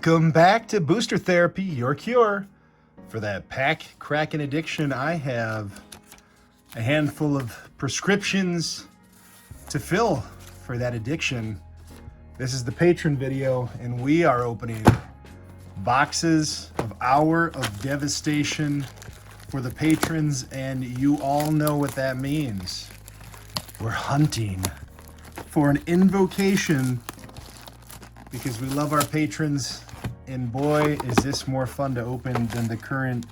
Welcome back to Booster Therapy, your cure for that pack cracking addiction. I have a handful of prescriptions to fill for that addiction. This is the patron video, and we are opening boxes of Hour of Devastation for the patrons, and you all know what that means. We're hunting for an invocation because we love our patrons, and boy, is this more fun to open than the current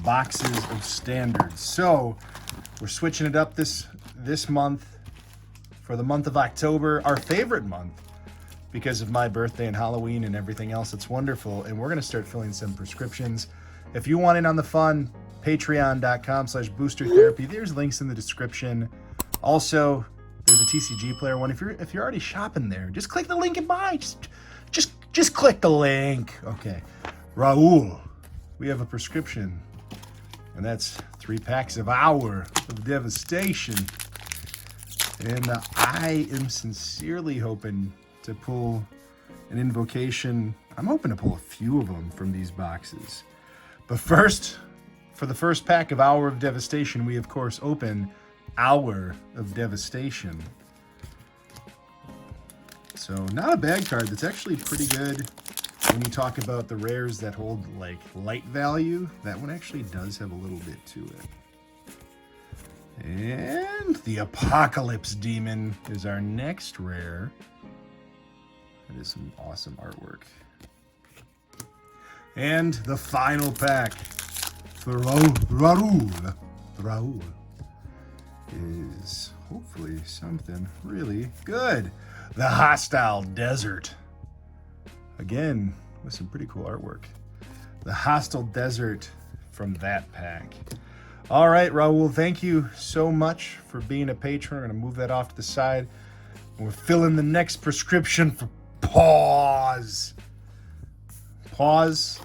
boxes of standards. So we're switching it up this month for the month of October, our favorite month, because of my birthday and Halloween and everything else. It's wonderful, and we're gonna start filling some prescriptions. If you want in on the fun, patreon.com/boostertherapy. There's links in the description. Also, there's a TCG player one. If you're already shopping there, just click the link and buy. Just click the link. Okay. Raul, we have a prescription, and that's 3 packs of Hour of Devastation. And I am sincerely hoping to pull an invocation. I'm hoping to pull a few of them from these boxes. But first, for the first pack of Hour of Devastation, we of course open Hour of Devastation. So not a bad card. That's actually pretty good when you talk about the rares that hold like light value. That one actually does have a little bit to it. And the Apocalypse Demon is our next rare. That is some awesome artwork. And the final pack for Raul is hopefully something really good. The Hostile Desert. Again, with some pretty cool artwork. The Hostile Desert from that pack. All right, Raul, thank you so much for being a patron. I'm going to move that off to the side. We're filling the next prescription for Pause. Pause.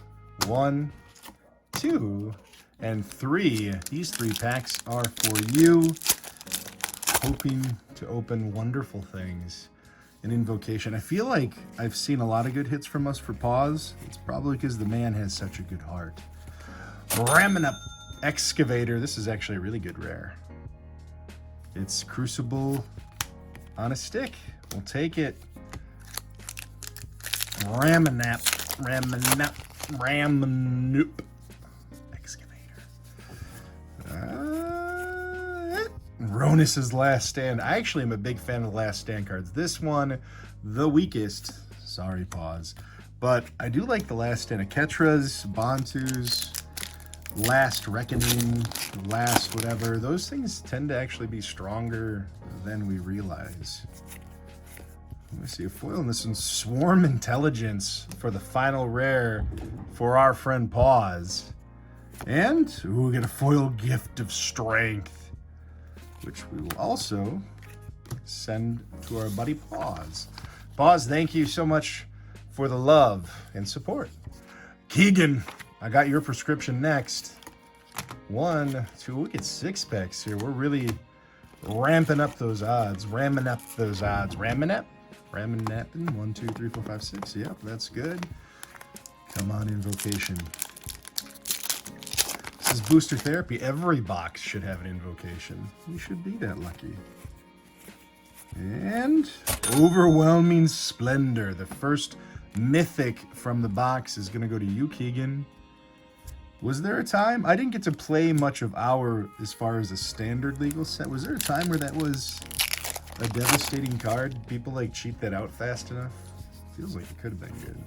1, 2, and 3. These 3 packs are for you. Hoping to open wonderful things. An invocation. I feel like I've seen a lot of good hits from us for Pause. It's probably because the man has such a good heart. Ramming up Excavator. This is actually a really good rare. It's Crucible on a stick. We'll take it. Ramming Excavator. Ronus's Last Stand. I actually am a big fan of the Last Stand cards. This one, the weakest. Sorry, Pause. But I do like the Last Stand. Aketra's, Bantu's, Last Reckoning, Last whatever. Those things tend to actually be stronger than we realize. Let me see a foil in this one. Swarm Intelligence for the final rare for our friend Pause. And we get a foil Gift of Strength, which we will also send to our buddy Pause. Pause, thank you so much for the love and support. Keegan, I got your prescription next. 1, 2, we get 6 packs here. We're really ramping up those odds. Ramming up. 1, 2, 3, 4, 5, 6. Yep, that's good. Come on, Invocation. This is Booster Therapy. Every box should have an invocation. You should be that lucky. And Overwhelming Splendor. The first mythic from the box is going to go to you, Keegan. Was there a time? I didn't get to play much of Hour as far as a standard legal set. Was there a time where that was a devastating card? People like cheat that out fast enough? Feels like it could have been good.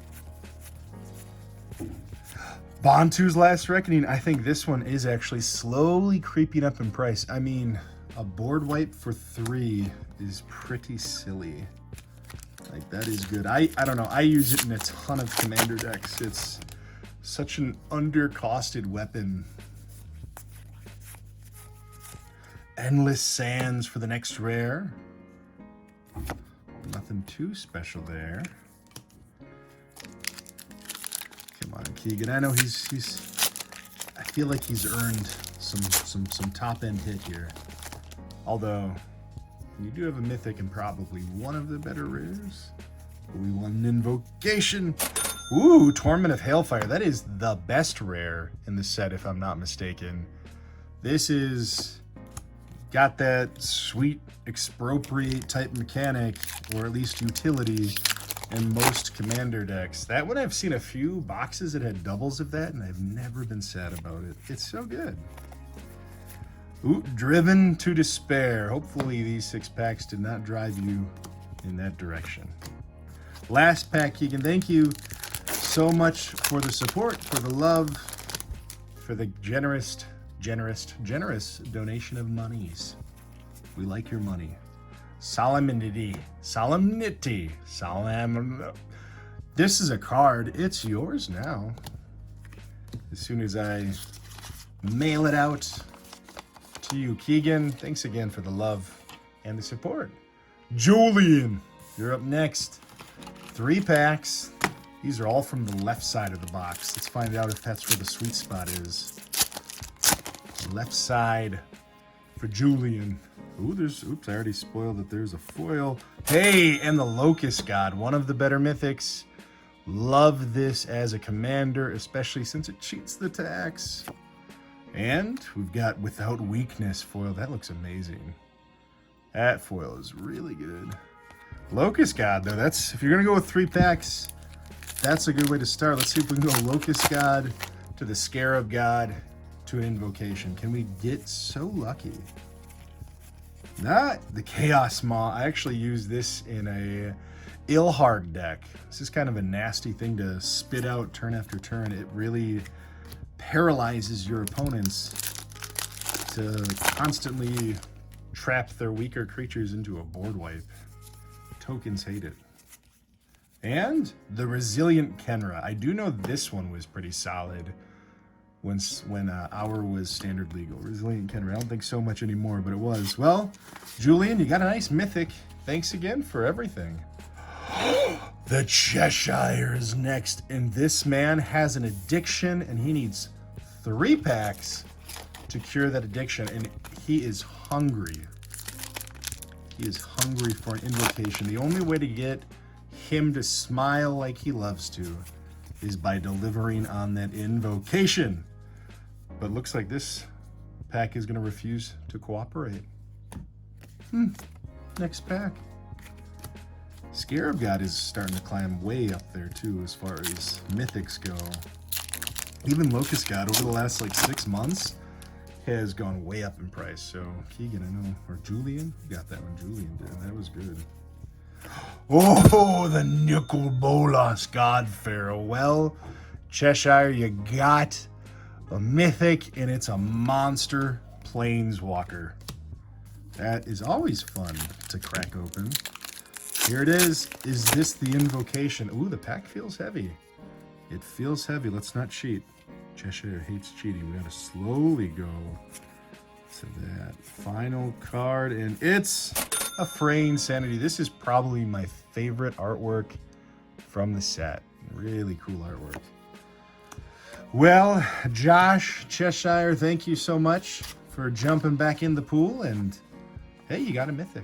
Bantu's Last Reckoning. I think this one is actually slowly creeping up in price. I mean, a board wipe for 3 is pretty silly. Like, that is good. I don't know. I use it in a ton of commander decks. It's such an undercosted weapon. Endless Sands for the next rare. Nothing too special there. Come on, Keegan. I know he's I feel like he's earned some top end hit here. Although you do have a mythic and probably one of the better rares. We want an invocation. Ooh, Torment of Hailfire. That is the best rare in the set, if I'm not mistaken. This is got that sweet expropriate type mechanic, or at least utility, in most commander decks. That one I've seen a few boxes that had doubles of that, and I've never been sad about it. It's so good. Ooh, Driven to Despair. Hopefully these 6 packs did not drive you in that direction. Last pack, Keegan. Thank you so much for the support, for the love, for the generous donation of monies. We like your money. Solemnity. This is a card. It's yours now. As soon as I mail it out to you, Keegan. Thanks again for the love and the support. Julian, you're up next. 3 packs. These are all from the left side of the box. Let's find out if that's where the sweet spot is. Left side for Julian. Ooh, oops, I already spoiled that there's a foil. Hey, and the Locust God, one of the better mythics. Love this as a commander, especially since it cheats the tax. And we've got Without Weakness foil. That looks amazing. That foil is really good. Locust God, though, that's, if you're gonna go with 3 packs, that's a good way to start. Let's see if we can go Locust God to the Scarab God to an Invocation. Can we get so lucky? Not the Chaos Maw. I actually use this in a Ilharg deck. This is kind of a nasty thing to spit out turn after turn. It really paralyzes your opponents to constantly trap their weaker creatures into a board wipe. Tokens hate it. And the Resilient Kenra. I do know this one was pretty solid when Hour was standard legal. Resilient Kenra. I don't think so much anymore, but it was. Well, Julian, you got a nice mythic. Thanks again for everything. The Cheshire is next, and this man has an addiction, and he needs 3 packs to cure that addiction, and he is hungry. He is hungry for an Invocation. The only way to get him to smile like he loves to is by delivering on that Invocation. But looks like this pack is going to refuse to cooperate. Next pack. Scarab God is starting to climb way up there too as far as mythics go. Even Locust God over the last like 6 months has gone way up in price. So Keegan, I know, or Julian, you got that one. Julian did. That was good. Oh, the Nicol Bolas God Pharaoh. Well, Cheshire, you got a mythic, and it's a monster planeswalker. That is always fun to crack open. Here it is. Is this the Invocation? Ooh, the pack feels heavy. It feels heavy. Let's not cheat. Cheshire hates cheating. We gotta slowly go to that final card, and it's a Fraying Sanity. This is probably my favorite artwork from the set. Really cool artwork. Well, Josh, Cheshire, thank you so much for jumping back in the pool, and hey, you got a mythic.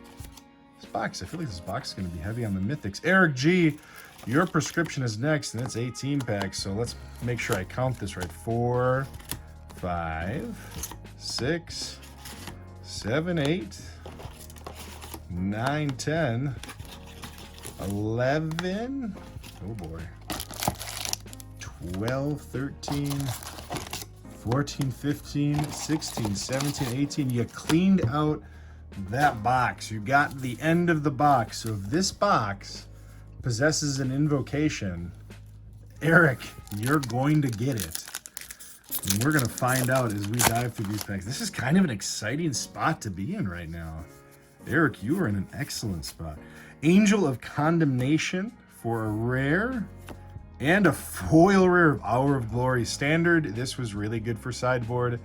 This box, I feel like this box is going to be heavy on the mythics. Eric G, your prescription is next, and it's 18 packs, so let's make sure I count this right. 4, 5, 6, 7, 8, 9, 10, 11, oh boy, 12, 13, 14, 15, 16, 17, 18. You cleaned out that box. You got the end of the box. So if this box possesses an Invocation, Eric, you're going to get it. And we're going to find out as we dive through these packs. This is kind of an exciting spot to be in right now. Eric, you are in an excellent spot. Angel of Condemnation for a rare and a foil rare of Hour of Glory standard. This was really good for sideboard.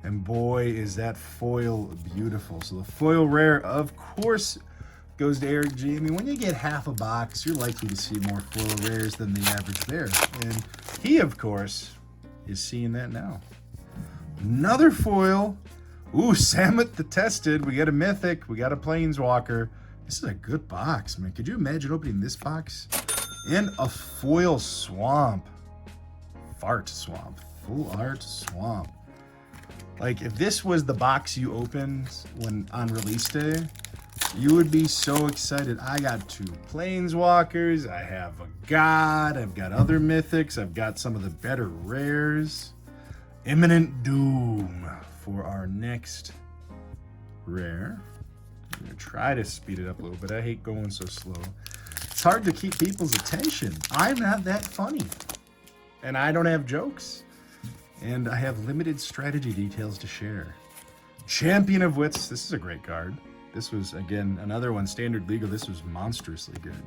And boy, is that foil beautiful. So the foil rare, of course, goes to Eric G. I mean, when you get half a box, you're likely to see more foil rares than the average bear. And he, of course, is seeing that now. Another foil. Ooh, Samut the Tested. We got a mythic. We got a planeswalker. This is a good box, man. Could you imagine opening this box And a foil swamp. Fart swamp. Full art swamp. Like, if this was the box you opened when on release day, you would be so excited. I got 2 planeswalkers, I have a god, I've got other mythics, I've got some of the better rares. Imminent Doom for our next rare. I'm gonna try to speed it up a little bit. I hate going so slow. It's hard to keep people's attention. I'm not that funny. And I don't have jokes. And I have limited strategy details to share. Champion of Wits. This is a great card. This was, again, another one, standard legal. This was monstrously good.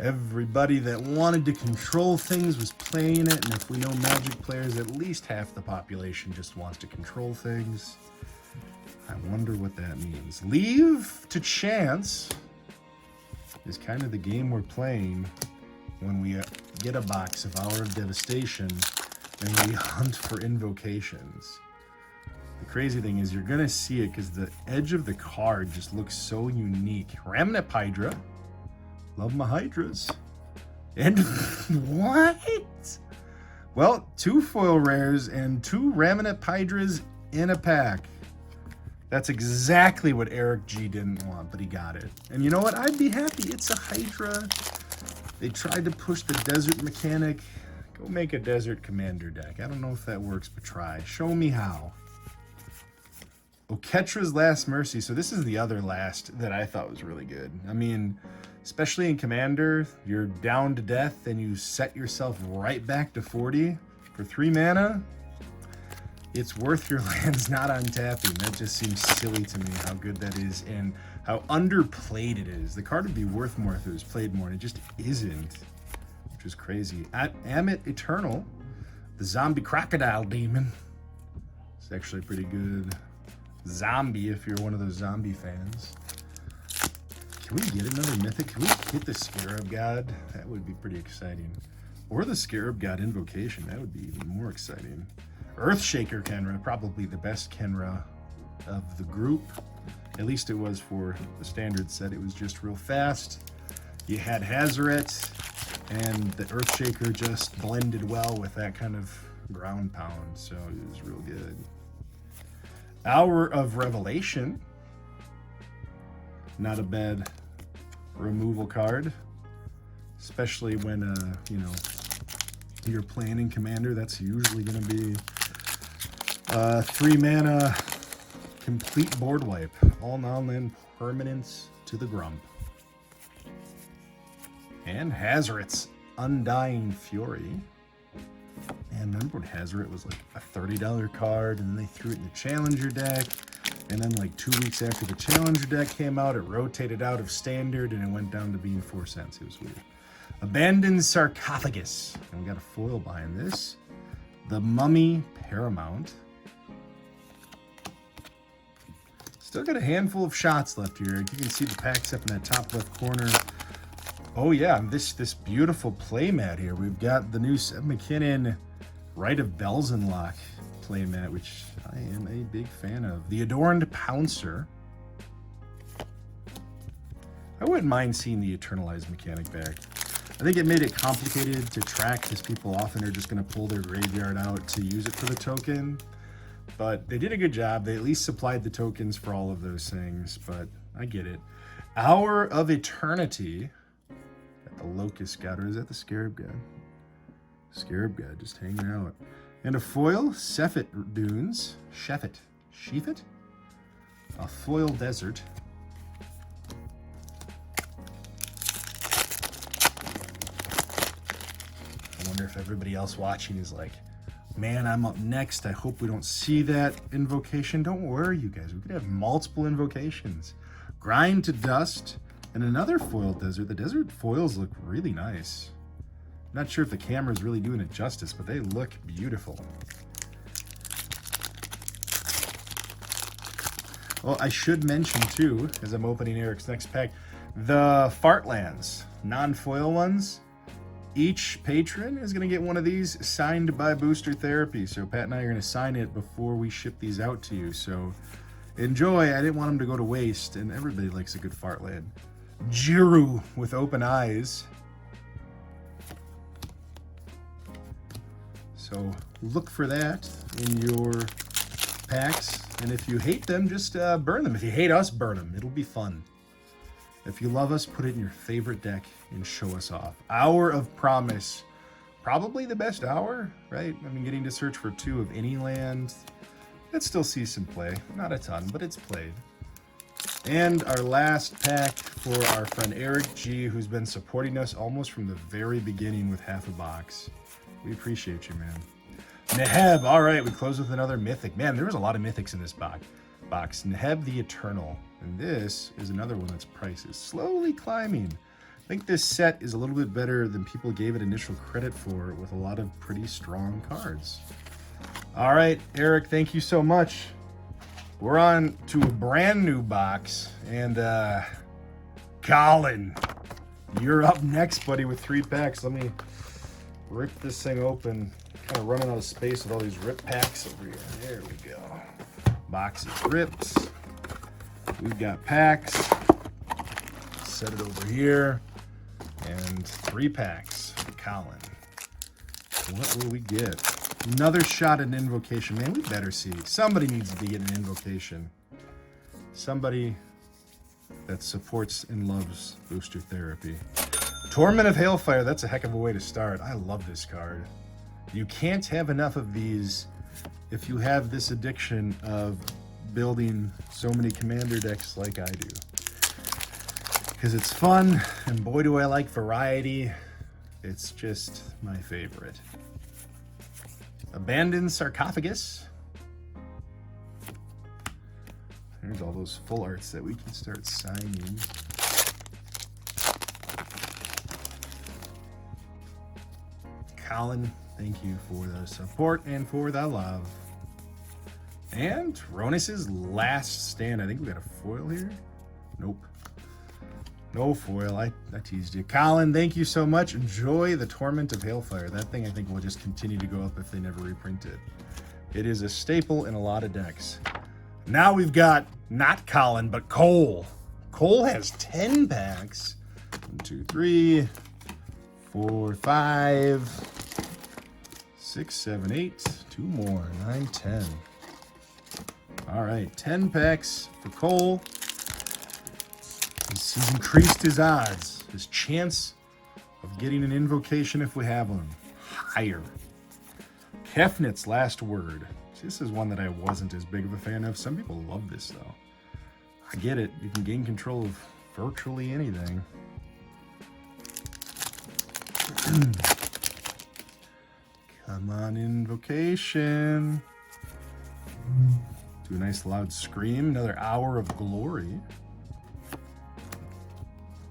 Everybody that wanted to control things was playing it, and if we know Magic players, at least half the population just wants to control things. I wonder what that means. Leave to chance is kind of the game we're playing when we get a box of Hour of Devastation and we hunt for invocations. The crazy thing is you're gonna see it because the edge of the card just looks so unique. Remnant Hydra. Love my Hydras. And what? Well, 2 foil rares and 2 Remnant Hydras in a pack. That's exactly what Eric G didn't want, but he got it. And you know what? I'd be happy. It's a Hydra. They tried to push the desert mechanic. Go make a desert commander deck. I don't know if that works, but try. Show me how. Oketra's Last Mercy. So this is the other last that I thought was really good. I mean, especially in Commander, you're down to death and you set yourself right back to 40 for 3 mana. It's worth your lands not untapping. That just seems silly to me how good that is and how underplayed it is. The card would be worth more if it was played more, and it just isn't, which is crazy. Amit Eternal, the zombie crocodile demon. It's actually pretty good. Zombie, if you're one of those zombie fans. Can we get another mythic? Can we hit the Scarab God? That would be pretty exciting. Or the Scarab God Invocation. That would be even more exciting. Earthshaker Kenra, probably the best Kenra of the group. At least it was for the standard set. It was just real fast. You had Hazaret, and the Earthshaker just blended well with that kind of ground pound, so it was real good. Hour of Revelation. Not a bad removal card, especially when you know, you're playing in Commander. That's usually going to be 3 mana complete board wipe. All non-land permanents to the grump. And Hazaret's Undying Fury. And remember when Hazaret was like a $30 card, and then they threw it in the Challenger deck, and then like 2 weeks after the Challenger deck came out, it rotated out of Standard, and it went down to being 4 cents. It was weird. Abandoned Sarcophagus. And we got a foil behind this. The Mummy Paramount. Still got a handful of shots left here. You can see the packs up in that top left corner. Oh yeah, this beautiful playmat here. We've got the new Seb McKinnon Rite of Belzenlock playmat, which I am a big fan of. The Adorned Pouncer. I wouldn't mind seeing the Eternalized mechanic back. I think it made it complicated to track because people often are just going to pull their graveyard out to use it for the token. But they did a good job. They at least supplied the tokens for all of those things, but I get it. Hour of Eternity. Got the Locust God, or is that the Scarab God? Scarab God just hanging out. And a foil, Sheffet Dunes. Sheffet. A foil desert. I wonder if everybody else watching is like, man, I'm up next. I hope we don't see that invocation. Don't worry, you guys. We could have multiple invocations. Grind to Dust and another foil desert. The desert foils look really nice. Not sure if the camera is really doing it justice, but they look beautiful. Well, I should mention too, as I'm opening Eric's next pack, the Fartlands, non-foil ones. Each patron is going to get one of these signed by Booster Therapy. So Pat and I are going to sign it before we ship these out to you. So enjoy. I didn't want them to go to waste, and everybody likes a good Fartland. Jiru with Open Eyes. So look for that in your packs. And if you hate them, just burn them. If you hate us, burn them. It'll be fun. If you love us, put it in your favorite deck and show us off. Hour of Promise. Probably the best hour, right? I mean, getting to search for 2 of any land. It still sees some play. Not a ton, but it's played. And our last pack for our friend Eric G, who's been supporting us almost from the very beginning with half a box. We appreciate you, man. Neheb, all right, we close with another Mythic. Man, there was a lot of Mythics in this box. Neheb the Eternal. And this is another one that's price is slowly climbing. I think this set is a little bit better than people gave it initial credit for, with a lot of pretty strong cards. All right, Eric, thank you so much. We're on to a brand new box, and Colin, you're up next, buddy, with 3 packs. Let me rip this thing open. Kind of running out of space with all these rip packs over here. There we go. Box is ripped. We've got packs. Set it over here. And 3 packs for Colin. What will we get? Another shot at an Invocation. Man, we better see. Somebody needs to get an Invocation. Somebody that supports and loves Booster Therapy. Torment of Hailfire. That's a heck of a way to start. I love this card. You can't have enough of these if you have this addiction of building so many commander decks like I do. Because it's fun, and boy do I like variety. It's just my favorite. Abandoned Sarcophagus. There's all those full arts that we can start signing. Colin, thank you for the support and for the love. And Ronus's Last Stand. I think we got a foil here. Nope. No foil. I teased you. Colin, thank you so much. Enjoy the Torment of Hailfire. That thing I think will just continue to go up if they never reprint it. It is a staple in a lot of decks. Now we've got not Colin, but Cole. Cole has 10 packs. 1, 2, 3, 4, 5, 6, 7, 8. 2 more. 9, 10. All right, 10 packs for Cole. He's increased his odds, his chance of getting an Invocation if we have one, higher. Kefnit's Last Word. This is one that I wasn't as big of a fan of. Some people love this, though. I get it. You can gain control of virtually anything. Come on, Invocation. Do a nice loud scream. Another Hour of Glory.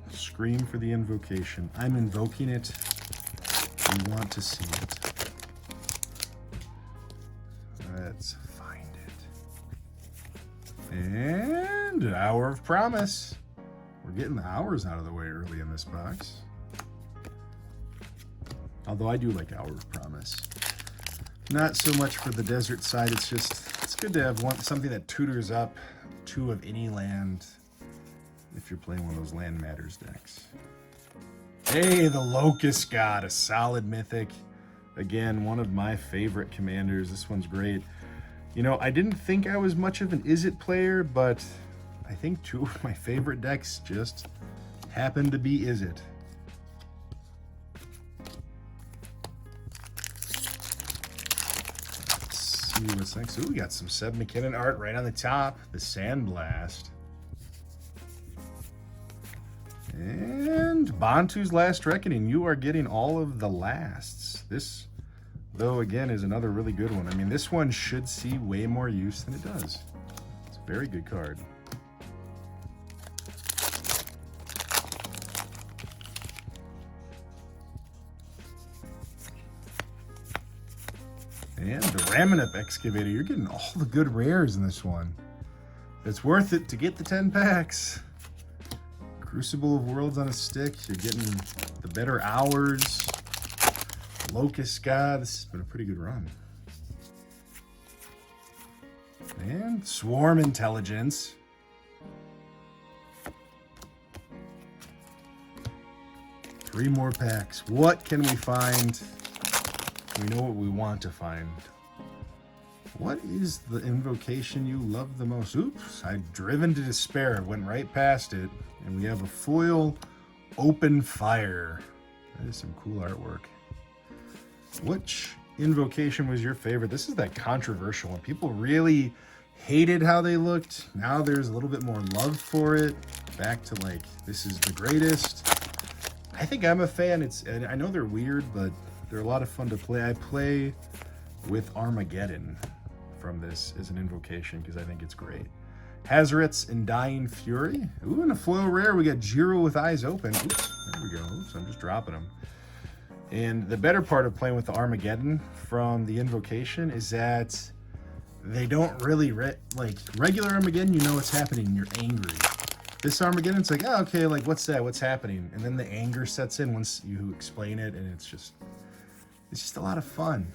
Scream for the Invocation. I'm invoking it. We want to see it. Let's find it. And Hour of Promise. We're getting the hours out of the way early in this box. Although I do like Hour of Promise. Not so much for the desert side. It's good to have something that tutors up 2 of any land if you're playing one of those Land Matters decks. Hey, the Locust God, a solid mythic. Again, one of my favorite commanders. This one's great. You know, I didn't think I was much of an Izzet player, but I think 2 of my favorite decks just happen to be Izzet. Let's see what's next. Ooh, we got some Seb McKinnon art right on the top. The Sandblast. And Bantu's Last Reckoning. You are getting all of the lasts. This, though, again, is another really good one. I mean, this one should see way more use than it does. It's a very good card. And the Raminep Excavator. You're getting all the good rares in this one. It's worth it to get the 10 packs. Crucible of Worlds on a stick. You're getting the better hours. Locust God. This has been a pretty good run. And Swarm Intelligence. Three more packs. What can we find We know what we want to find. What is the invocation you love the most? Oops, I driven to despair. Went right past it. And we have a foil open fire. That is some cool artwork. Which invocation was your favorite? This is that controversial one. People really hated how they looked. Now there's a little bit more love for it. Back to like, this is the greatest. I think I'm a fan. And I know they're weird, but they're a lot of fun to play. I play with Armageddon from this as an invocation because I think it's great. Hazoret's Undying Fury. Ooh, and a foil rare. We got Jiro with eyes open. Oops, there we go. Oops, I'm just dropping them. And the better part of playing with the Armageddon from the invocation is that they don't really, like regular Armageddon, you know what's happening, you're angry. This Armageddon, it's like, oh, okay, like what's that, what's happening? And then the anger sets in once you explain it, and it's just a lot of fun.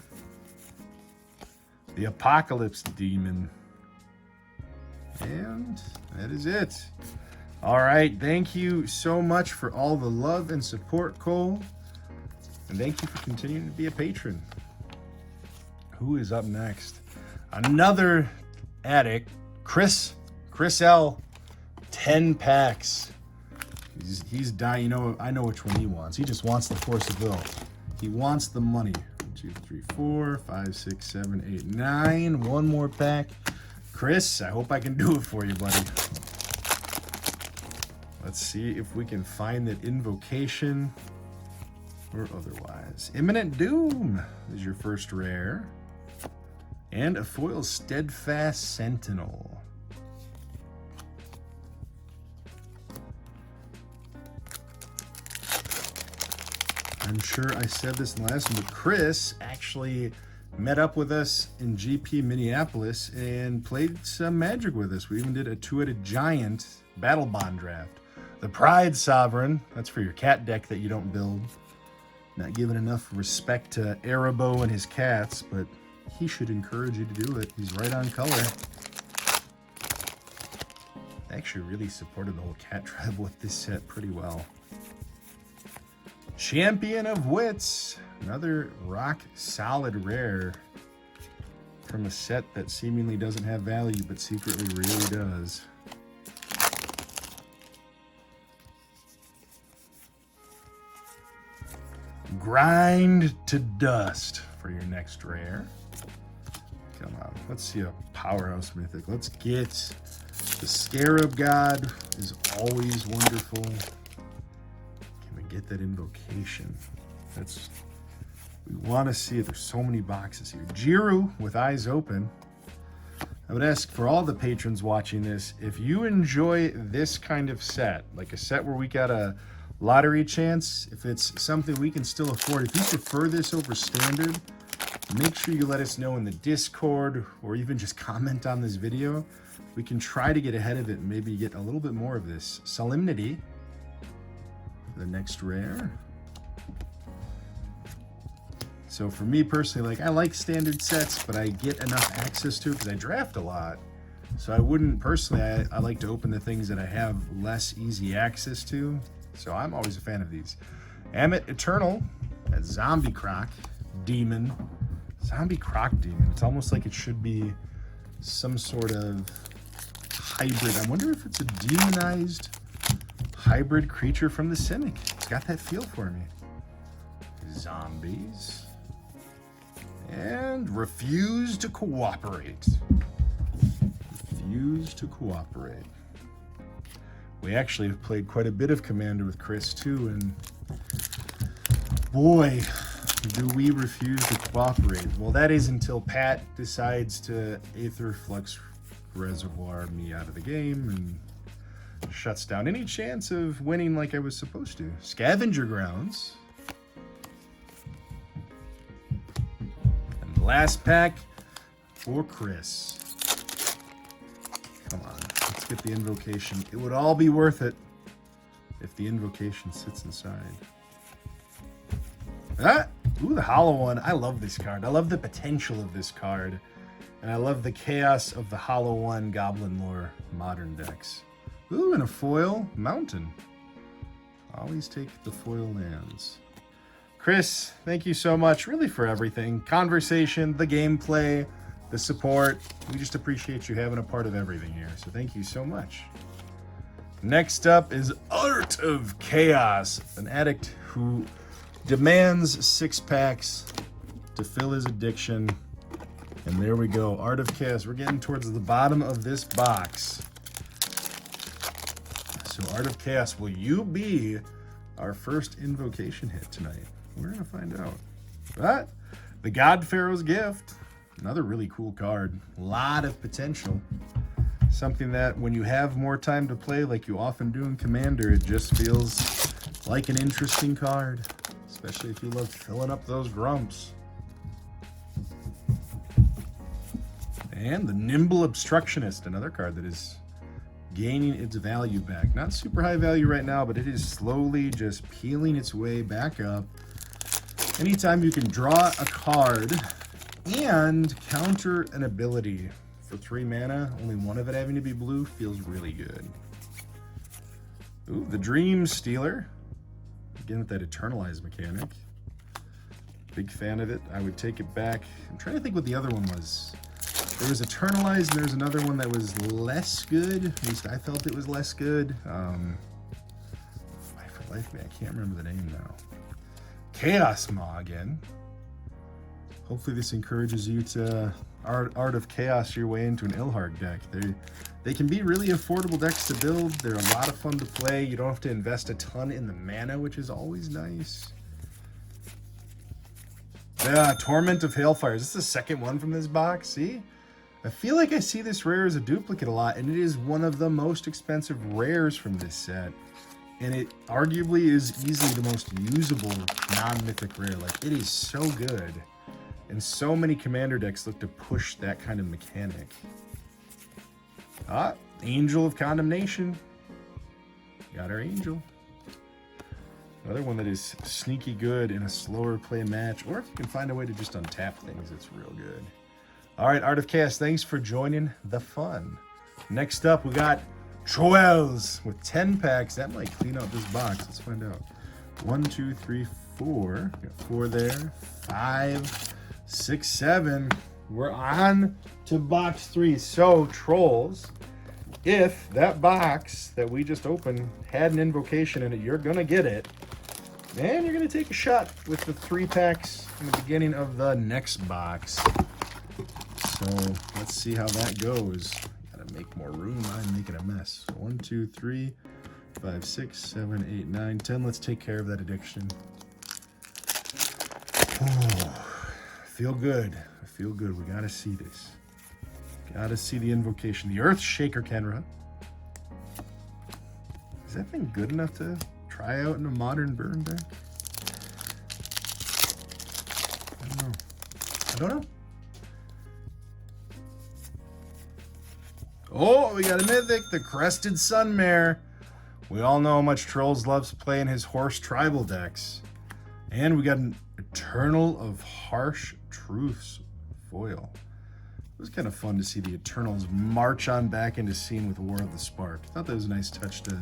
The Apocalypse Demon. And that is it. All right, thank you so much for all the love and support, Cole. And thank you for continuing to be a patron. Who is up next? Another addict, Chris L. 10 packs. He's dying. You know, I know which one he wants. He just wants the force of will. He wants the money. 1, 2, 3, 4, 5, 6, 7, 8, 9. One more pack. Chris, I hope I can do it for you, buddy. Let's see if we can find that invocation or otherwise. Imminent Doom is your first rare. And a foil Steadfast Sentinel. I'm sure I said this in the last one, but Chris actually met up with us in GP Minneapolis and played some Magic with us. We even did a two-headed giant battle bond draft. The Pride Sovereign, that's for your cat deck that you don't build. Not giving enough respect to Erebo and his cats, but he should encourage you to do it. He's right on color. I actually really supported the whole cat tribe with this set pretty well. Champion of Wits, another rock solid rare from a set that seemingly doesn't have value but secretly really does. Grind to Dust for your next rare. Come on, let's see a powerhouse mythic. Let's get the Scarab God is always wonderful. Get that invocation. We want to see it. There's so many boxes here. Jiru with eyes open. I would ask for all the patrons watching this, if you enjoy this kind of set, like a set where we got a lottery chance, if it's something we can still afford, if you prefer this over standard, make sure you let us know in the Discord or even just comment on this video. We can try to get ahead of it and maybe get a little bit more of this. Solemnity. The next rare. So for me personally, like I like standard sets, but I get enough access to it because I draft a lot. So I wouldn't personally, I like to open the things that I have less easy access to. So I'm always a fan of these. Amit Eternal, a Zombie Croc Demon. Zombie Croc Demon. It's almost like it should be some sort of hybrid. I wonder if it's a demonized hybrid creature from the Cynic. It's got that feel for me. Zombies. And Refuse to Cooperate. Refuse to Cooperate. We actually have played quite a bit of Commander with Chris too, and boy, do we refuse to cooperate. Well, that is until Pat decides to Aether Flux Reservoir me out of the game and shuts down any chance of winning like I was supposed to. Scavenger Grounds. And the last pack for Chris. Come on, let's get the invocation. It would all be worth it if the invocation sits inside. Ah! Ooh, the hollow one. I love this card. I love the potential of this card. And I love the chaos of the hollow one Goblin Lore modern decks. Ooh, and a foil mountain. Always take the foil lands. Chris, thank you so much, really, for everything. Conversation, the gameplay, the support. We just appreciate you having a part of everything here. So thank you so much. Next up is Art of Chaos, an addict who demands 6 packs to fill his addiction. And there we go, Art of Chaos. We're getting towards the bottom of this box. So Art of Chaos, will you be our first Invocation hit tonight? We're gonna find out. But the God Pharaoh's Gift, another really cool card. A lot of potential. Something that when you have more time to play, like you often do in Commander, it just feels like an interesting card. Especially if you love filling up those grumps. And the Nimble Obstructionist, another card that is gaining its value back. Not super high value right now, but it is slowly just peeling its way back up. Anytime you can draw a card and counter an ability for 3 mana, only one of it having to be blue, feels really good. Ooh, the Dream Stealer. Again with that Eternalize mechanic. Big fan of it. I would take it back. I'm trying to think what the other one was. There was Eternalize, and there's another one that was less good. At least I felt it was less good. For life, man, I can't remember the name now. Chaos Maw again. Hopefully this encourages you to Art of Chaos your way into an Ilharg deck. They can be really affordable decks to build. They're a lot of fun to play. You don't have to invest a ton in the mana, which is always nice. Yeah, Torment of Hailfire. Is this the second one from this box? See? I feel like I see this rare as a duplicate a lot, and it is one of the most expensive rares from this set. And it arguably is easily the most usable non-mythic rare. Like, it is so good. And so many Commander decks look to push that kind of mechanic. Ah, Angel of Condemnation. Got our Angel. Another one that is sneaky good in a slower play match, or if you can find a way to just untap things, it's real good. All right, Art of Chaos, thanks for joining the fun. Next up, we got Chows with 10 packs. That might clean out this box. Let's find out. 1, 2, 3, 4. Got 4 there. 5, 6, 7. We're on to box 3. So, Trolls, if that box that we just opened had an Invocation in it, you're going to get it. And you're going to take a shot with the 3 packs in the beginning of the next box. So let's see how that goes. Gotta make more room. I'm making a mess. So 1, 2, 3, 5, 6, 7, 8, 9, 10. Let's take care of that addiction. Oh, feel good. I feel good. We gotta see this. Gotta see the Invocation. The Earth Shaker Kenra. Is that thing good enough to try out in a modern burn deck? I don't know. Oh, we got a Mythic, the Crested Sunmare. We all know how much Trolls loves playing his horse tribal decks. And we got an Eternal of Harsh Truths foil. It was kind of fun to see the Eternals march on back into scene with War of the Spark. I thought that was a nice touch to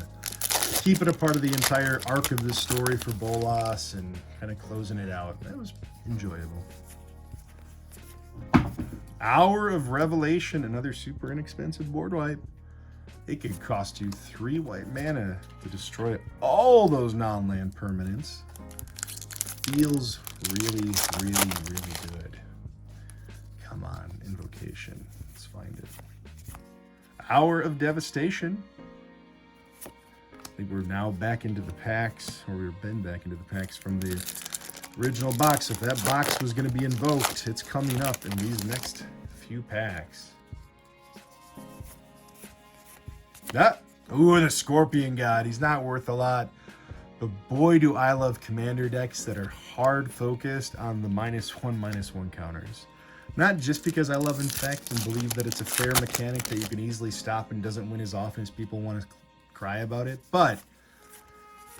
keep it a part of the entire arc of the story for Bolas and kind of closing it out. That was enjoyable. Hour of Revelation, another super inexpensive board wipe. It could cost you 3 white mana to destroy all those non-land permanents. Feels really, really, really good. Come on, Invocation. Let's find it. Hour of Devastation. I think we're now back into the packs, or we've been back into the packs from the original box. If that box was going to be invoked, it's coming up in these next few packs. Ooh, the Scorpion God. He's not worth a lot, but boy, do I love Commander decks that are hard focused on the -1/-1 counters. Not just because I love Infect and believe that it's a fair mechanic that you can easily stop and doesn't win as often as people want to cry about it, but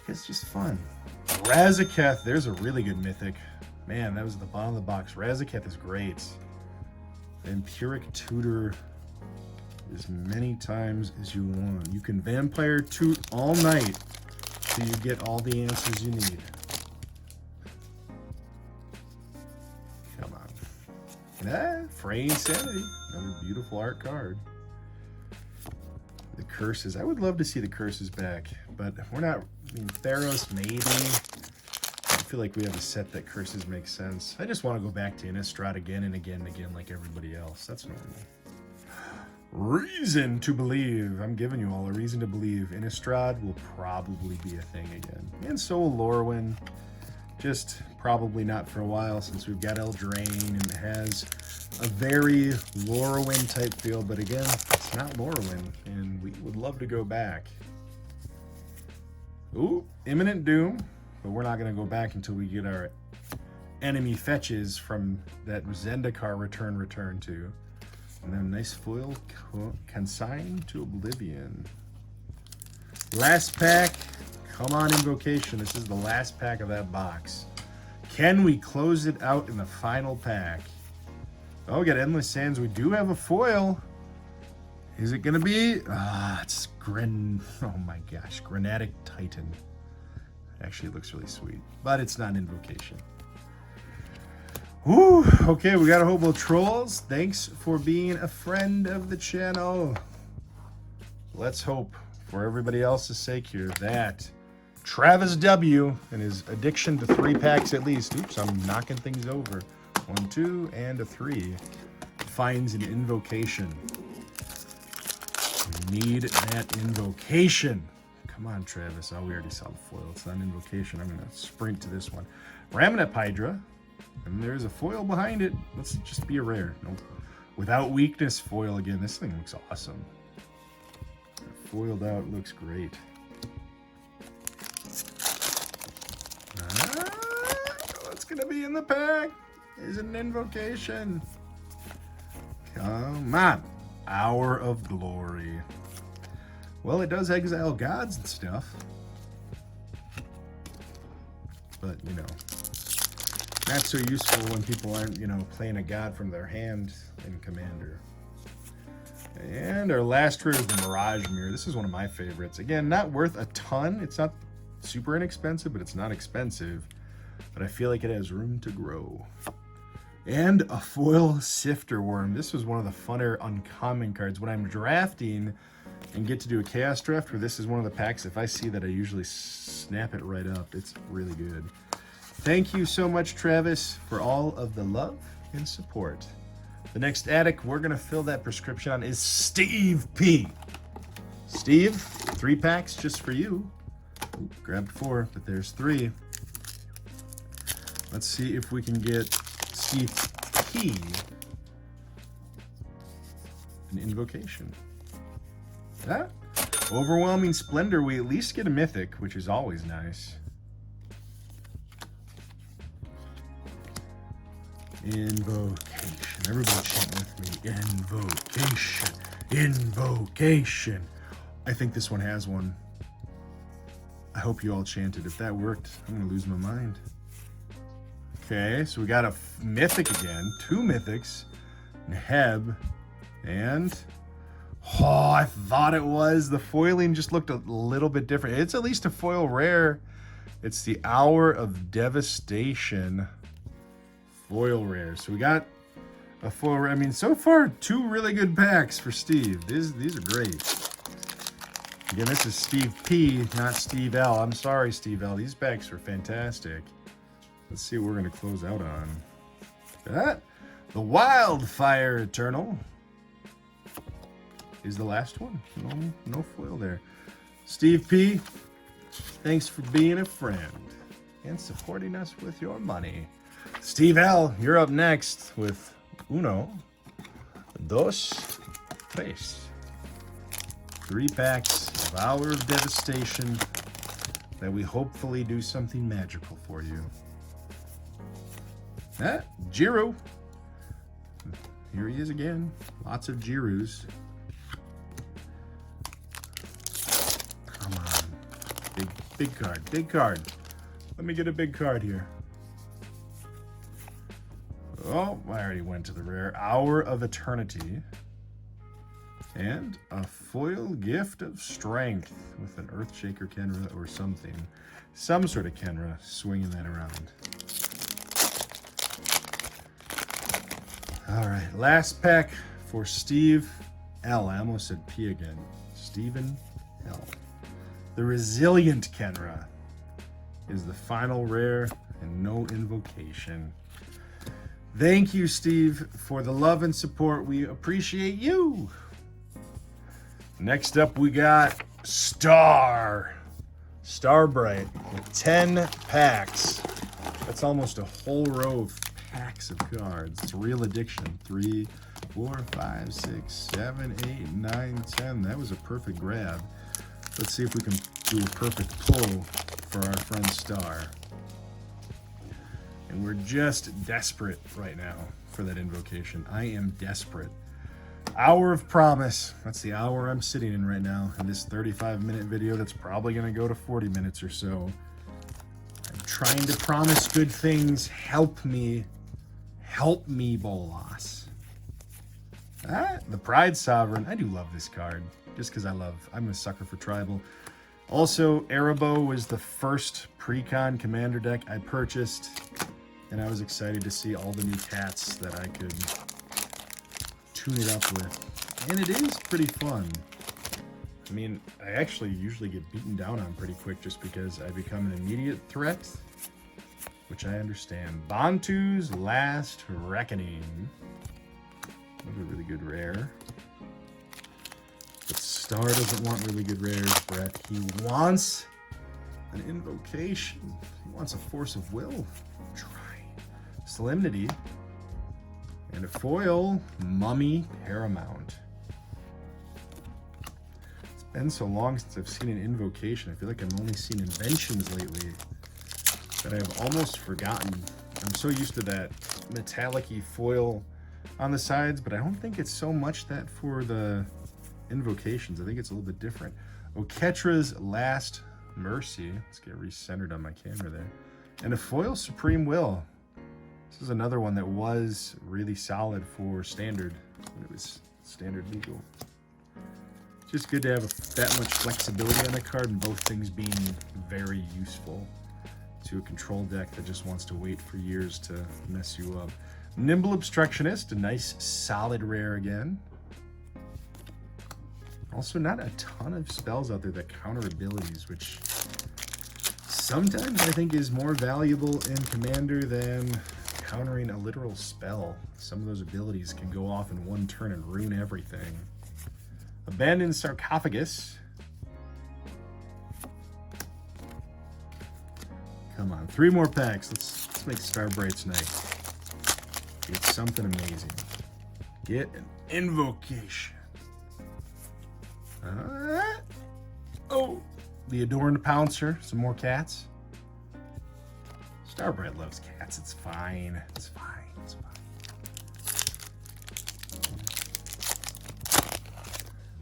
it's just fun. Razaketh, there's a really good Mythic. Man, that was at the bottom of the box. Razaketh is great. The Empiric Tutor as many times as you want. You can Vampire Toot all night till you get all the answers you need. Fraying Sanity, another beautiful art card. The curses, I would love to see the curses back, but we're not, I mean, Theros, maybe. I feel like we have a set that curses make sense. I just want to go back to Innistrad again and again and again like everybody else. That's normal. Reason to believe. I'm giving you all a reason to believe Innistrad will probably be a thing again. And so will Lorwyn. Just probably not for a while since we've got Eldraine and it has a very Lorwyn type feel. But again, it's not Lorwyn and we would love to go back. Ooh, Imminent Doom. But we're not going to go back until we get our enemy fetches from that Zendikar return to. And then nice foil Consign to Oblivion. Last pack. Come on, Invocation. This is the last pack of that box. Can we close it out in the final pack? Oh, we got Endless Sands. We do have a foil. Is it going to be? It's oh my gosh. Granatic Titan. Actually, it looks really sweet. But it's not Invocation. Whew, okay, we got a hobo trolls. Thanks for being a friend of the channel. Let's hope, for everybody else's sake here, that Travis W. and his addiction to 3 packs at least, oops, I'm knocking things over, 1, 2, and a 3, finds an Invocation. We need that Invocation. Come on, Travis. Oh, we already saw the foil. It's not an Invocation. I'm going to sprint to this one. Raminette Hydra. And there's a foil behind it. Let's just be a rare. Nope. Without Weakness foil again. This thing looks awesome. Foiled out looks great. What's going to be in the pack? Is it an Invocation? Come on. Hour of Glory. Well, it does exile gods and stuff. But, you know, not so useful when people aren't, you know, playing a god from their hand in Commander. And our last rare is the Mirage Mirror. This is one of my favorites. Again, not worth a ton. It's not super inexpensive, but it's not expensive. But I feel like it has room to grow. And a foil Sifter Worm. This was one of the funner uncommon cards. When I'm drafting and get to do a Chaos Draft, where this is one of the packs, if I see that, I usually snap it right up. It's really good. Thank you so much, Travis, for all of the love and support. The next addict we're going to fill that prescription on is Steve P. Steve, 3 packs just for you. Ooh, grabbed 4, but there's 3. Let's see if we can get Steve P an Invocation. Ah, Overwhelming Splendor. We at least get a Mythic, which is always nice. Invocation. Everybody chant with me. Invocation. Invocation. I think this one has one. I hope you all chanted. If that worked, I'm going to lose my mind. Okay, so we got a Mythic again. 2 Mythics. Neheb. And... oh, I thought it was. The foiling just looked a little bit different. It's at least a foil rare. It's the Hour of Devastation. Foil rare. So we got a foil rare. I mean, so far, 2 really good packs for Steve. These are great. Again, this is Steve P, not Steve L. I'm sorry, Steve L. These packs are fantastic. Let's see what we're going to close out on. That. The Wildfire Eternal is the last one. No foil there. Steve P, thanks for being a friend and supporting us with your money. Steve L, you're up next with uno, dos, tres. 3 packs of Hour of Devastation that we hopefully do something magical for you. Jiro. Here he is again. Lots of Jirus. Come on. Big card. Big card. Let me get a big card here. Oh, I already went to the rare. Hour of Eternity. And a foil Gift of Strength with an Earthshaker Kenra or something. Some sort of Kenra swinging that around. All right, last pack for Steve L. I almost said P again. Stephen L. The Resilient Kenra is the final rare and no invocation. Thank you, Steve, for the love and support. We appreciate you. Next up, we got Starbright with 10 packs. That's almost a whole row of packs of cards. It's a real addiction. 3, 4, 5, 6, 7, 8, 9, 10. That was a perfect grab. Let's see if we can do a perfect pull for our friend Star. And we're just desperate right now for that invocation. I am desperate. Hour of Promise. That's the hour I'm sitting in right now in this 35-minute video that's probably going to go to 40 minutes or so. I'm trying to promise good things. Help me. Help me, Bolas. The Pride Sovereign. I do love this card. Just because I'm a sucker for tribal. Also, Erebos was the first pre-con commander deck I purchased. And I was excited to see all the new cats that I could tune it up with. And it is pretty fun. I mean, I actually usually get beaten down on pretty quick just because I become an immediate threat, which I understand. Bantu's Last Reckoning. Another really good rare. But Star doesn't want really good rares, Brett. He wants an invocation. He wants a force of will. Try. Solemnity. And a foil, Mummy Paramount. It's been so long since I've seen an invocation. I feel like I've only seen inventions lately that I've almost forgotten. I'm so used to that metallic-y foil on the sides, but I don't think it's so much that for the invocations. I think it's a little bit different. Oketra's Last Mercy. Let's get recentered on my camera there. And a foil Supreme Will. This is another one that was really solid for standard when it was standard legal. Just good to have that much flexibility on the card and both things being very useful to a control deck that just wants to wait for years to mess you up. Nimble Obstructionist, a nice solid rare again. Also not a ton of spells out there that counter abilities, which sometimes I think is more valuable in Commander than countering a literal spell. Some of those abilities can go off in one turn and ruin everything. Abandoned Sarcophagus. Come on, 3 more packs. Let's make Starbright's night. Get something amazing. Get an invocation. Oh, the Adorned Pouncer. Some more cats. Starbright loves cats. It's fine. It's fine. It's fine.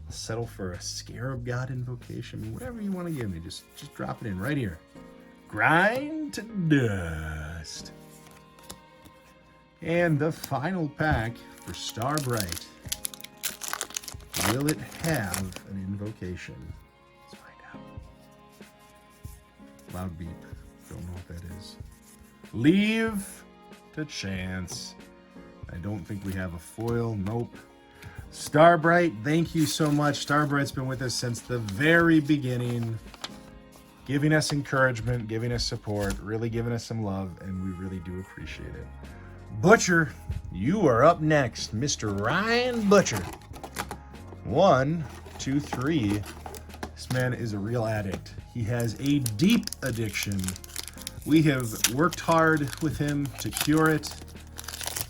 I'll settle for a Scarab God invocation. I mean, whatever you want to give me, just drop it in right here. Grind to dust. And the final pack for Starbright. Will it have an invocation? Let's find out. Loud beep. Don't know what that is. Leave to chance. I don't think we have a foil. Nope. Starbright, thank you so much. Starbright's been with us since the very beginning, giving us encouragement, giving us support, really giving us some love, and we really do appreciate it. Butcher, you are up next. Mr. Ryan Butcher. 1, 2, 3. This man is a real addict. He has a deep addiction. We have worked hard with him to cure it.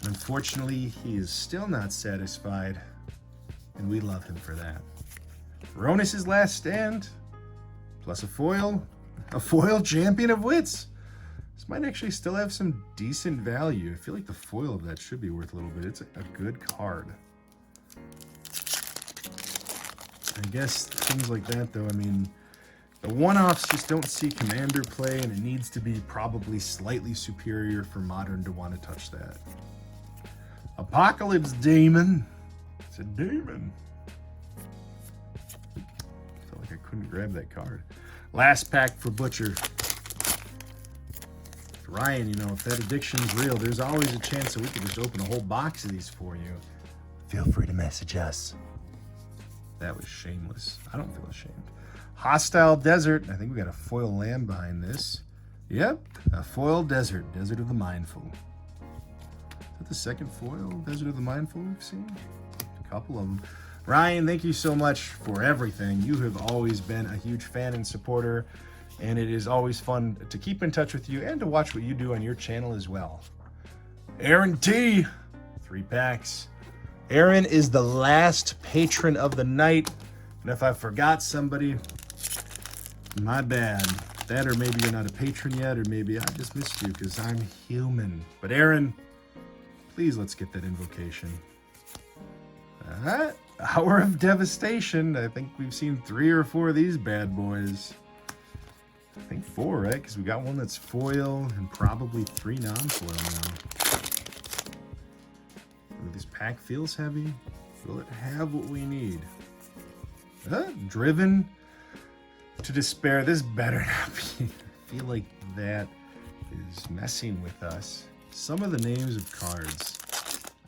Unfortunately, he is still not satisfied, and we love him for that. Ronus's Last Stand, plus a foil Champion of Wits. This might actually still have some decent value. I feel like the foil of that should be worth a little bit. It's a good card. I guess things like that, though, I mean, the one-offs just don't see Commander play, and it needs to be probably slightly superior for Modern to want to touch that. Apocalypse Demon. It's a demon. Felt like I couldn't grab that card. Last pack for Butcher. Ryan, you know, if that addiction's real, there's always a chance that we could just open a whole box of these for you. Feel free to message us. That was shameless. I don't feel ashamed. Hostile Desert. I think we got a foil land behind this. Yep, a foil desert. Desert of the Mindful. Is that the second foil Desert of the Mindful we've seen? A couple of them. Ryan, thank you so much for everything. You have always been a huge fan and supporter, and it is always fun to keep in touch with you and to watch what you do on your channel as well. Erin T, 3 packs. Erin is the last patron of the night, and if I forgot somebody, my bad. That, or maybe you're not a patron yet, or maybe I just missed you because I'm human. But Erin, please let's get that invocation. Hour of Devastation. I think we've seen 3 or 4 of these bad boys. I think 4, right? Because we got one that's foil and probably 3 non-foil now. Ooh, this pack feels heavy. Will it have what we need? Driven to Despair. This better not be. I feel like that is messing with us. Some of the names of cards,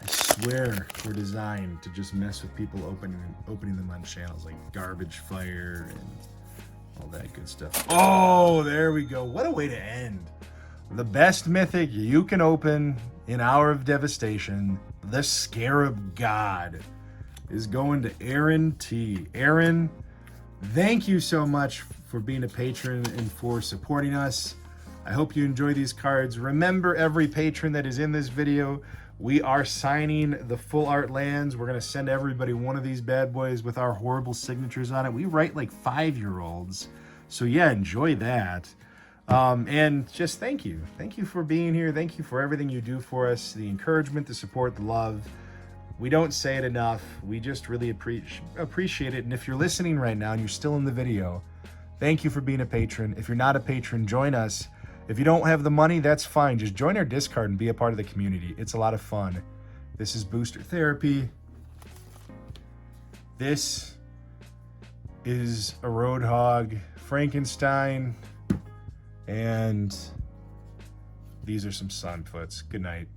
I swear, were designed to just mess with people opening them on channels like Garbage Fire and all that good stuff. Oh, there we go. What a way to end. The best mythic you can open in Hour of Devastation, the Scarab God, is going to Erin T. Erin, thank you so much for being a patron and for supporting us. I hope you enjoy these cards. Remember, every patron that is in this video, we are signing the full art lands. We're going to send everybody one of these bad boys with our horrible signatures on it. We write like 5-year-olds. So yeah, enjoy that. And just thank you. Thank you for being here. Thank you for everything you do for us. The encouragement, the support, the love. We don't say it enough. We just really appreciate it. And if you're listening right now and you're still in the video, thank you for being a patron. If you're not a patron, join us. If you don't have the money, that's fine. Just join our Discord and be a part of the community. It's a lot of fun. This is Booster Therapy. This is a Roadhog, Frankenstein, and these are some Sunfoots. Good night.